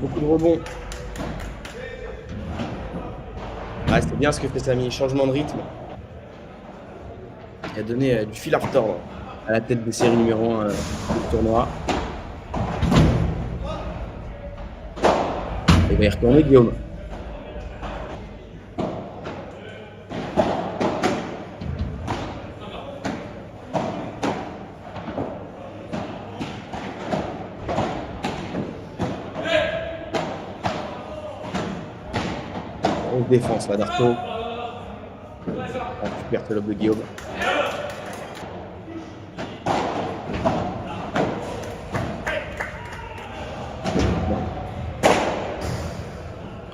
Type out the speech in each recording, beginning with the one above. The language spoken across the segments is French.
Beaucoup de rebonds. Ouais, c'est bien ce que fait Samy. Changement de rythme. Il a donné du fil à retordre à la tête des séries numéro 1 du tournoi. Il va y retourner, Guillaume. Grosse défense là d'Arto. Super le lob de Guillaume.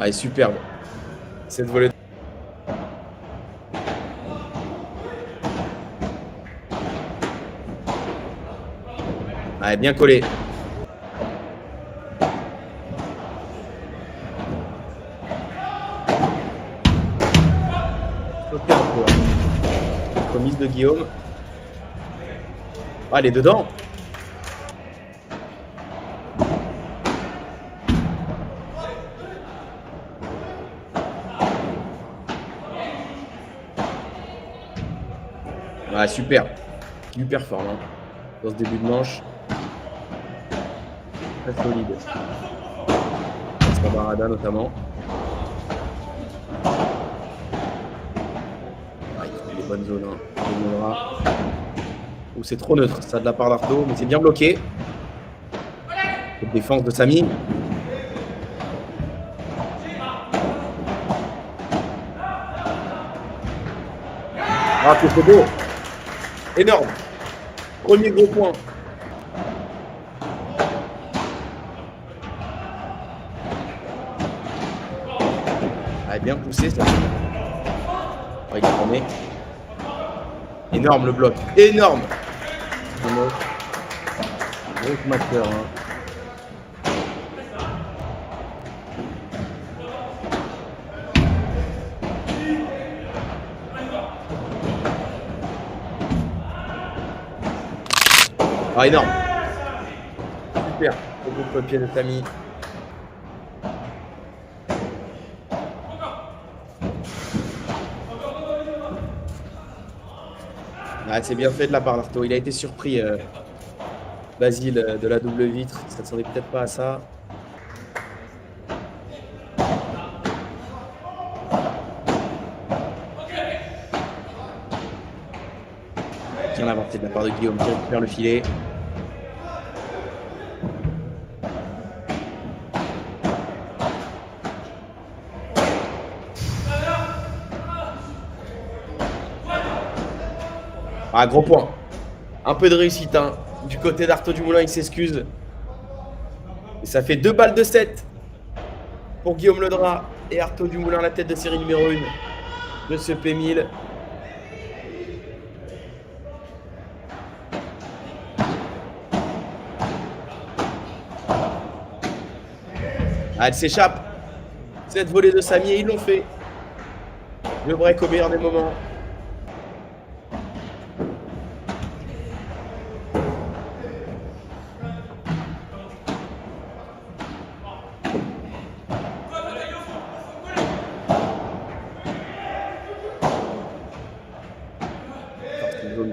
Allez, superbe. Cette volée. Allez, bien collé. Sauter un peu. Remise de Guillaume. Ah, elle est dedans. Ah, super. Il performe hein, dans ce début de manche. Très solide. Barada notamment. Ah, il trouve les bonnes zones. Hein. Ou c'est trop neutre, ça de la part d'Arto, mais c'est bien bloqué. Cette défense de Samy. Ah, c'est beau. Énorme. Premier gros point. Ah, bien poussé ça. Oh, il est formé. Énorme le bloc. Énorme. Gros mateur. Hein. Ah, énorme. Super. Le gros pied de Samy. Ah, c'est bien fait de la part d'Arto. Il a été surpris, Basile, de la double vitre. Il ne s'attendait peut-être pas à ça. Bien avancé de la part de Guillaume qui récupère le filet. Ah, gros point. Un peu de réussite hein. Du côté d'Arto Dumoulin, il s'excuse. Et ça fait 2 balles de 7 pour Guillaume Ledras et Arto Dumoulin, la tête de série numéro 1 de ce P1000. Ah, elle s'échappe. Cette volée de Samy et ils l'ont fait. Le break au meilleur des moments.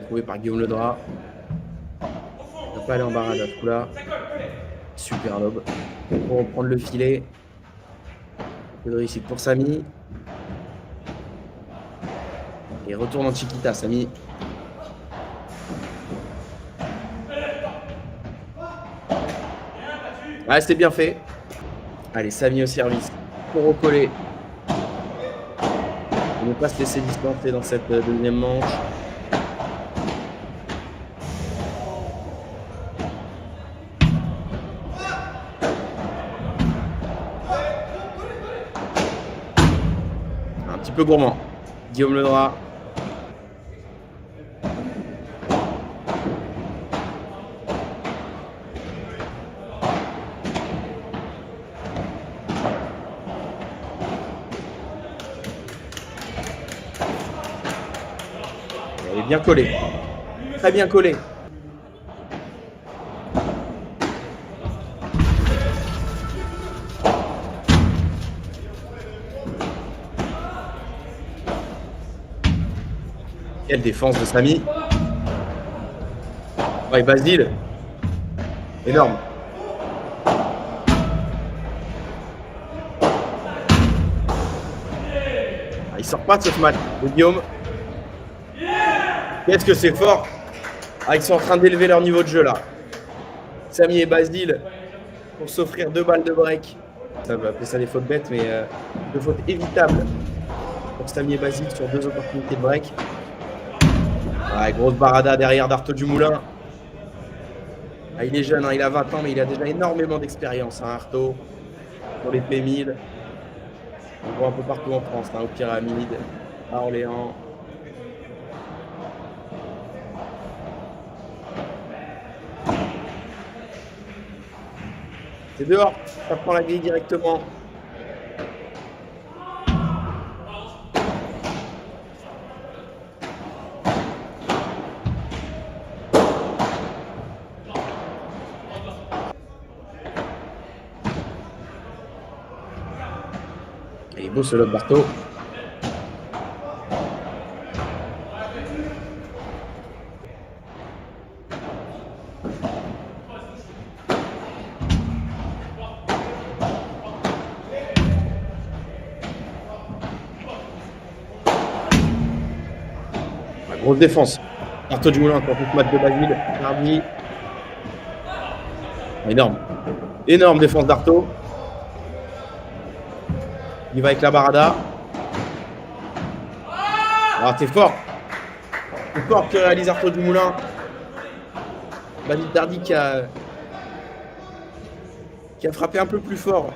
Trouvé par Guillaume Ledras. Il ne va pas aller en barrade à ce coup-là. Super lob. Pour reprendre le filet. Un peu de réussite pour Samy. Et retourne en Chiquita, Samy. Ah, c'était bien fait. Allez, Samy au service. Pour recoller. On ne pas se laisser distancer dans cette deuxième manche. petit peu gourmand. Guillaume Ledra. Elle est bien collée. Très bien collée. Quelle défense de Samy. Ouais, Basile. Énorme. Ah, il sort pas de ce match de Guillaume. Qu'est-ce que c'est fort. Ah, ils sont en train d'élever leur niveau de jeu là. Samy et Basile pour s'offrir 2 balles de break. Ça va appeler ça des fautes bêtes, mais 2 fautes évitables pour Samy et Basile sur 2 opportunités de break. Ouais, grosse barada derrière d'Artaud Dumoulin. Ah, il est jeune, hein, il a 20 ans, mais il a déjà énormément d'expérience, hein, Artaud, sur les P1000. On voit un peu partout en France, hein, aux Pyramides, à Orléans. C'est dehors, ça prend la grille directement. Il est beau ce lob d'Artaud. Grosse défense. Artaud Dumoulin pour ce match de Basile. Mardi. Énorme. Énorme défense d'Artaud. Il va avec la barada. Ah, t'es fort. C'est fort que réalise Artaud Dumoulin. Basile Dardy qui a frappé un peu plus fort.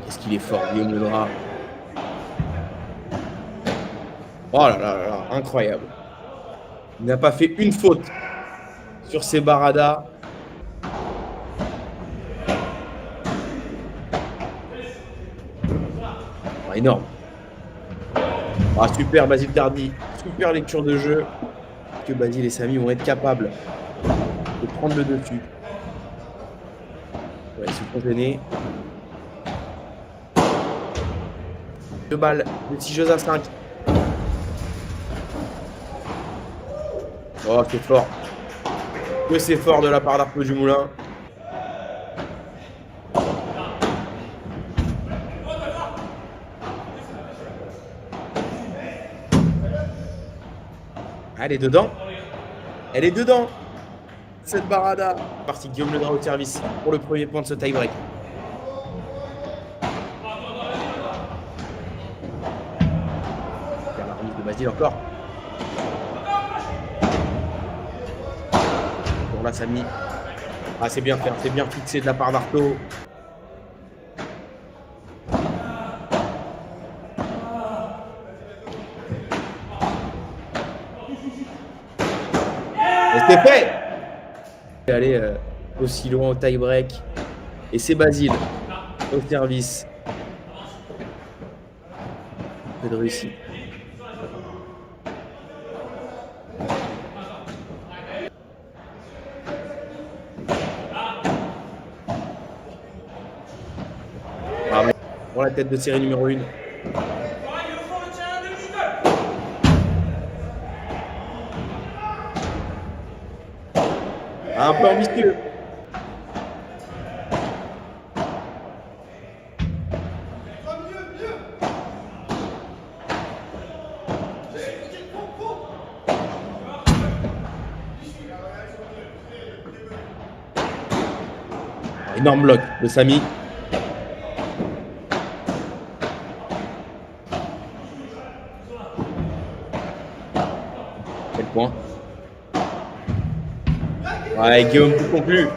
Qu'est-ce qu'il est fort, Guillaume Ledra. Oh là là là là, incroyable. Il n'a pas fait une faute sur ses baradas. Ah, énorme. Ah, super Basile Dardy. Super lecture de jeu. Que Basile et Samy vont être capables de prendre le dessus. Ouais, ils se font gêner. 2 balles de 6 jeux à 5. Oh, c'est fort. Que c'est fort de la part d'Artaud Dumoulin. Elle est dedans. Elle est dedans. Cette barada. Parti Guillaume Ledra au service pour le premier point de ce tie-break. La remise de Basile encore. Pour là, Samy. Ah, c'est bien fait. C'est bien fixé de la part d'Artaud. Et c'est fait. Aller aussi loin au tie-break. Et c'est Basile au service. Un peu de réussite. Ah, pour la tête de série numéro 1. Un peu ambitieux. Énorme bloc de Samy. Quel point. Ouais, Guillaume, tout conclu.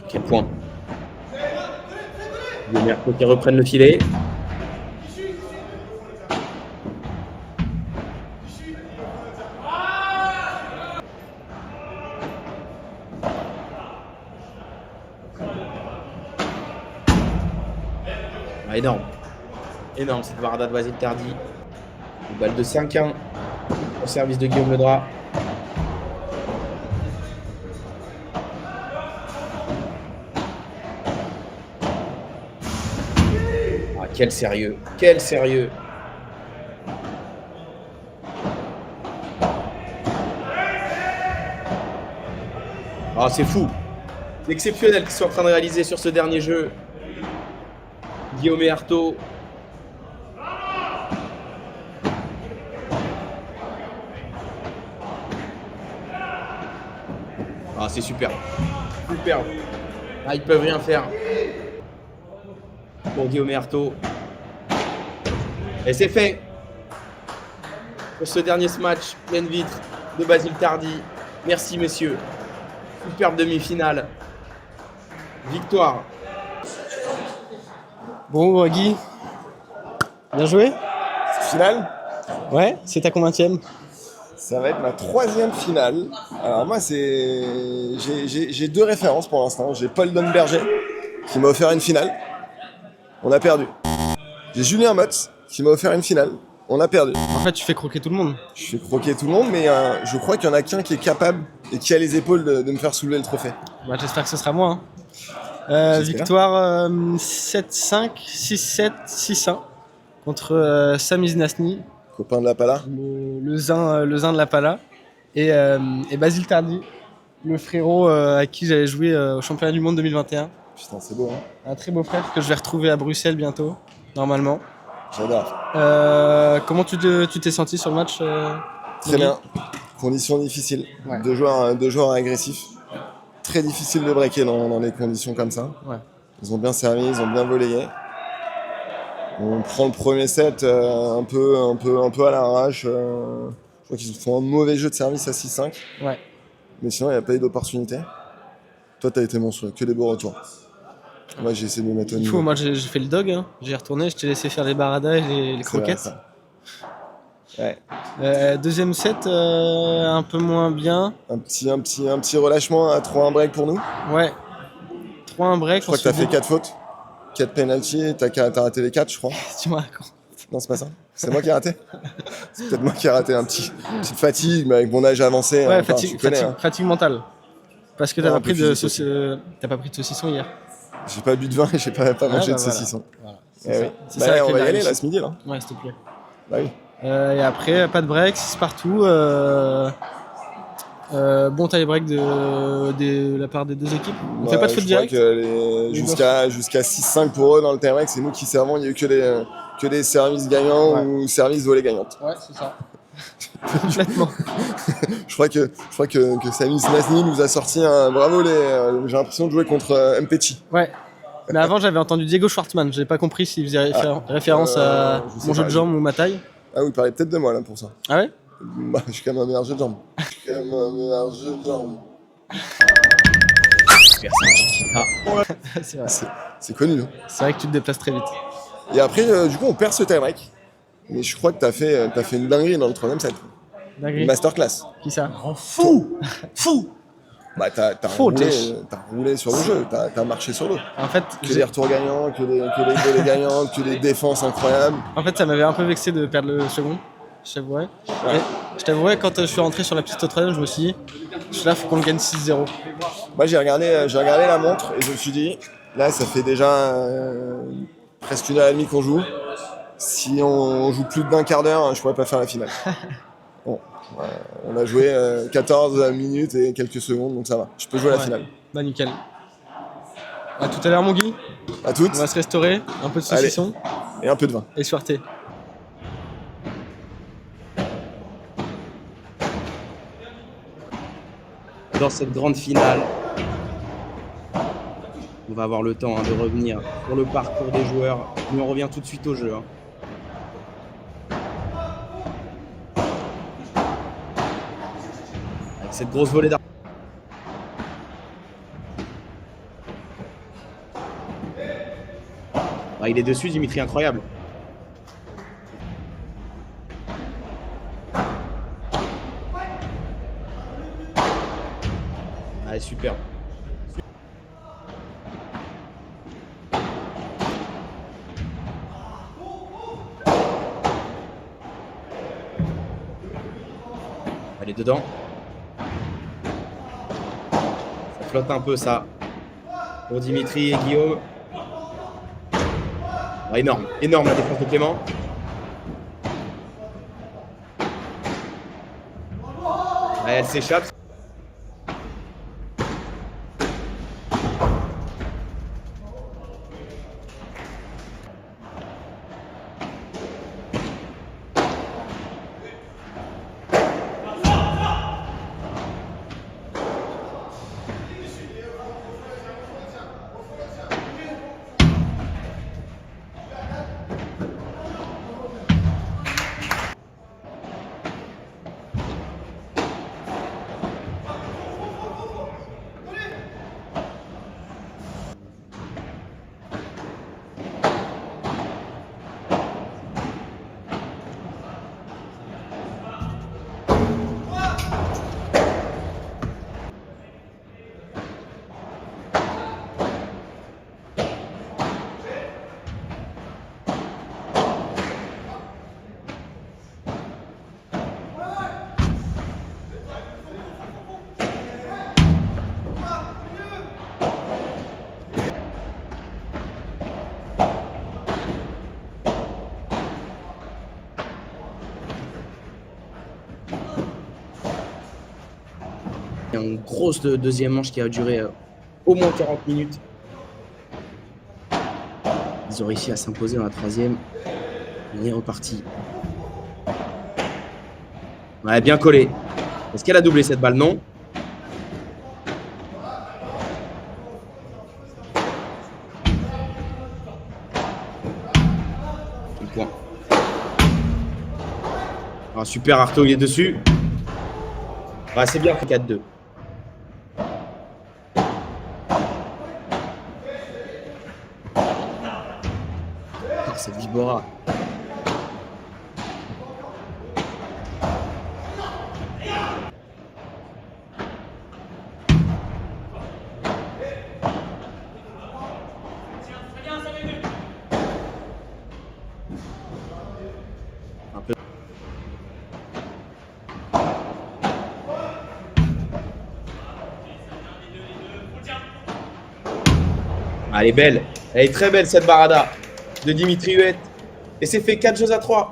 Quel point. Guillaume Erto qui reprennent le filet. Ah, énorme. Énorme cette Varda de Basile Tardy. Une balle de 5-1 au service de Guillaume Ledra. Ah, quel sérieux. Quel sérieux. Ah, c'est fou. C'est exceptionnel ce qu'ils sont en train de réaliser sur ce dernier jeu. Guillaume et Artaud. Ah, c'est superbe. Superbe. Ah, ils peuvent rien faire. Pour Guillaume et Artaud. Et c'est fait. Pour ce dernier match, pleine vitre de Basile Tardy. Merci, messieurs. Superbe demi-finale. Victoire. Bon, Guy, bien joué. Finale, Ouais, c'est ta combienième? ça va être ma 3e finale. Alors moi, j'ai 2 références pour l'instant. J'ai Paul Donberger qui m'a offert une finale. On a perdu. J'ai Julien Motz qui m'a offert une finale. On a perdu. En fait, tu fais croquer tout le monde. Je fais croquer tout le monde, mais je crois qu'il y en a qu'un qui est capable et qui a les épaules de me faire soulever le trophée. Bah, j'espère que ce sera moi. Hein. J'espère. Victoire 7-5, 6-7, 6-1 contre Sam Iznasny, Copain de la Pala. le zin de la Pala, et Basile Tardy, le frérot à qui j'avais joué au championnat du monde 2021. Putain, c'est beau, hein. Un très beau frère que je vais retrouver à Bruxelles bientôt, normalement. J'adore. Comment tu t'es senti sur le match Très bien. Conditions difficiles. Ouais. Deux joueurs agressifs. Très difficile de breaker dans des conditions comme ça. Ouais. Ils ont bien servi, ils ont bien volleyé. On prend le premier set un peu à l'arrache. Je crois qu'ils font un mauvais jeu de service à 6-5. Ouais. Mais sinon, il n'y a pas eu d'opportunité. Toi, tu as été monstrueux, que des beaux retours. Moi, j'ai essayé de me mettre au Il niveau. faut, moi j'ai fait le dog, hein. J'ai retourné, je t'ai laissé faire les baradas et les C'est vrai, croquettes. ça. Ouais. Deuxième set, un peu moins bien. Un petit relâchement à 3-1 break pour nous. Ouais. 3-1 break. Je crois que tu as fait 4 fautes. 4 penalties, t'as raté les 4, je crois. Tu me racontes. Non, c'est pas ça. C'est moi qui ai raté. C'est peut-être moi qui ai raté petite fatigue, mais avec mon âge avancé. Ouais, enfin, tu connais, hein. fatigue mentale. Parce que Ouais, t'as un pas, peu pris de physique t'as pas pris de saucisson hier. J'ai pas bu de vin et j'ai pas mangé bah de saucisson. Voilà. Eh oui. C'est Bah, ça, la on clé va de y la aller là réussite. ce midi là. Ouais, s'il te plaît. Bah oui. Et après, pas de break, 6 partout. Bon tie break de la part des deux équipes. On fait pas de faute Je crois direct. que jusqu'à 6-5 pour eux dans le time break, c'est nous qui servons. Il n'y a eu que des services gagnants ou services volées gagnantes. Ouais, c'est ça. Complètement. Je crois que Sami Iznasny nous a sorti un bravo. J'ai l'impression de jouer contre Mpechi. Ouais. Mais avant, j'avais entendu Diego Schwartzmann. J'ai pas compris s'il faisait référence à je sais mon jeu pas. de jambes ou ma taille. Ah oui, il parlait peut-être de moi là pour ça. Ah ouais? Bah, je suis quand même un meilleur jeu de jambes. C'est vrai. C'est connu. Hein. C'est vrai que tu te déplaces très vite. Et après, du coup, on perd ce tie break. Mais je crois que t'as fait une dinguerie dans le 3ème set. Une Dinguerie. masterclass. Qui ça? Fou. Bah, t'as Fou, roulé sur le jeu, t'as marché sur l'eau. En fait, Que des retours gagnants, que des volées gagnantes, que des défenses incroyables. ça m'avait un peu vexé de perdre le second. Je t'avouerais. Ouais. Et je t'avouerais, quand je suis rentré sur la piste au 3ème, je me suis dit, là, faut qu'on le gagne 6-0. Moi, j'ai regardé la montre et je me suis dit, là, ça fait déjà presque 1h30 qu'on joue. Si on joue plus d'un quart d'heure, je pourrais pas faire la finale. Bon, on a joué 14 minutes et quelques secondes, donc ça va. Je peux jouer la finale. Bah, nickel. À tout à l'heure, mon Guy. À toutes, On va se restaurer, un peu de saucisson et un peu de vin. et soirée. Dans cette grande finale, On va avoir le temps de revenir sur le parcours des joueurs. Mais on revient tout de suite au jeu. Avec cette grosse volée d'arc. Ah, il est dessus, Dimitri, incroyable. Ah, super. Elle est dedans. Ça flotte un peu, ça. Pour Dimitri et Guillaume. Ah, énorme, énorme la défense de Clément. Ah, elle s'échappe. Il y a une grosse deuxième manche qui a duré au moins 40 minutes. Ils ont réussi à s'imposer dans la troisième. On est reparti. Ouais, bien collé. Est-ce qu'elle a doublé cette balle? Non. Quel point. Ah, super, Arto, il est dessus. Ouais, c'est bien, 4-2. C'est Vibora. Un peu. Ah, elle est belle. Elle est très belle cette barada de Dimitri Huet. Et c'est fait 4-3.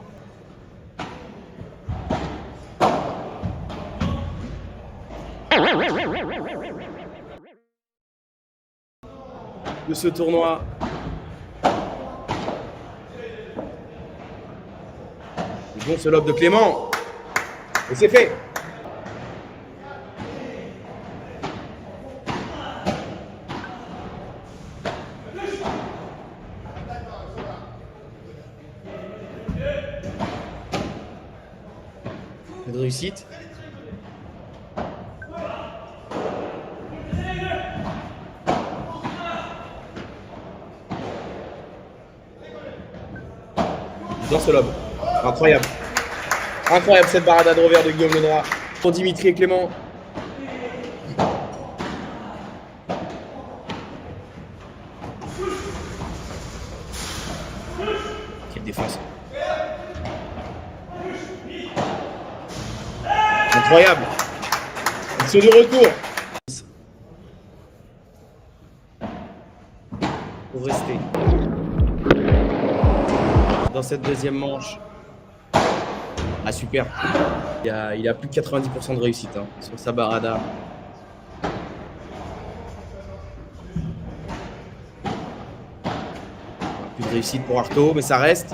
De ce tournoi. Bon, ce lob de Clément. Et c'est fait. De réussite. Dans ce lob. Incroyable. Incroyable cette barada de revers de Guillaume Lenoir pour Dimitri et Clément. Quelle défense. Incroyable. Ils sont de retour. Pour rester dans cette deuxième manche. Ah, super. Il a plus de 90% de réussite sur sa barada. Plus de réussite pour Arto, mais ça reste.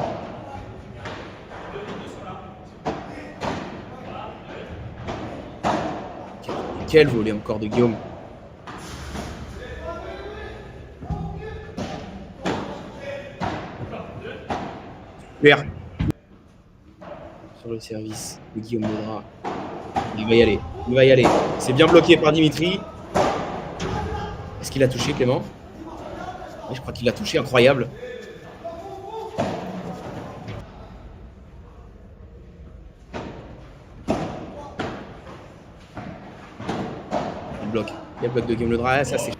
Quel volet encore de Guillaume. Vert. Sur le service de Guillaume Ledra. Il va y aller. Il va y aller. C'est bien bloqué par Dimitri. Est-ce qu'il a touché, Clément? Oui, je crois qu'il a touché. Incroyable. Il bloque. Il y a le bloc de Guillaume Ledra. Ça, c'est...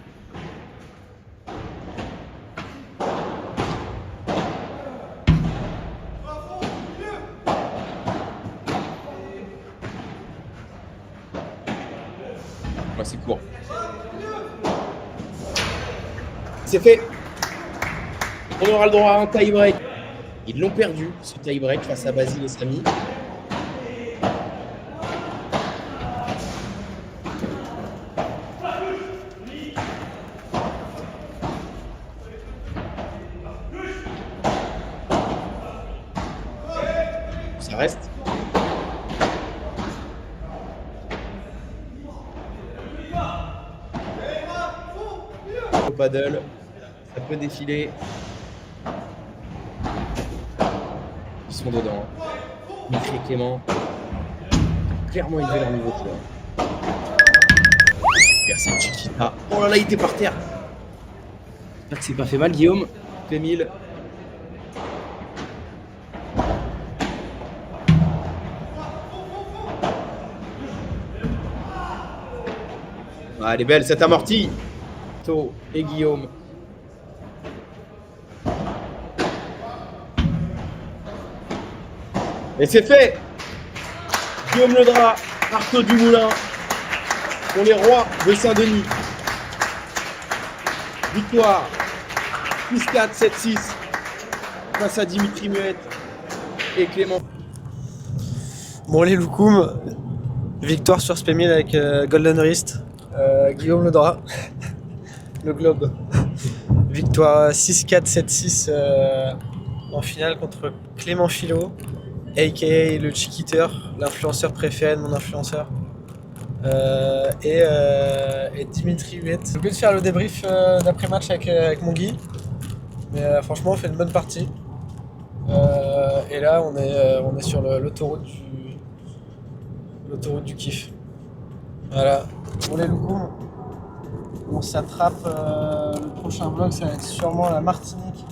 Ouais, c'est court. C'est fait. On aura le droit à un tie-break. Ils l'ont perdu, ce tie-break, face à Basile et Samy. Ça reste. Au paddle, ça peut défiler. Ils sont dedans. Dimitri et Clément clairement élevé leur niveau de jeu. Super, c'est Chiquita. Oh là là, il était par terre. J'espère que c'est pas fait mal, Guillaume. Fait 1000. Ah, elle est belle cette amortie. Tho et Guillaume. Et c'est fait. Guillaume Ledra, Artaud Dumoulin pour les rois de Saint-Denis. Victoire 6-4, 7-6 face à Dimitri Muette et Clément. Bon, les Loukoum, victoire sur Spé1000 avec Golden Wrist. Guillaume Ledra, le Globe. Victoire 6-4, 7-6 en finale contre Clément Philo, a.k.a. le Chiquiteur, l'influenceur préféré de mon influenceur. Et Dimitri Huet. J'ai oublié de faire le débrief d'après-match avec mon Guy. Mais franchement, on fait une bonne partie. Et là, on est sur l'autoroute du kiff. Voilà. Pour les Loukoum, on s'attrape. Le prochain vlog, ça va être sûrement la Martinique.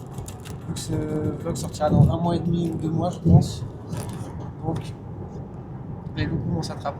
Vu que ce vlog sortira dans 1 mois et demi ou 2 mois, je pense. Donc, les Loukoum, on s'attrape.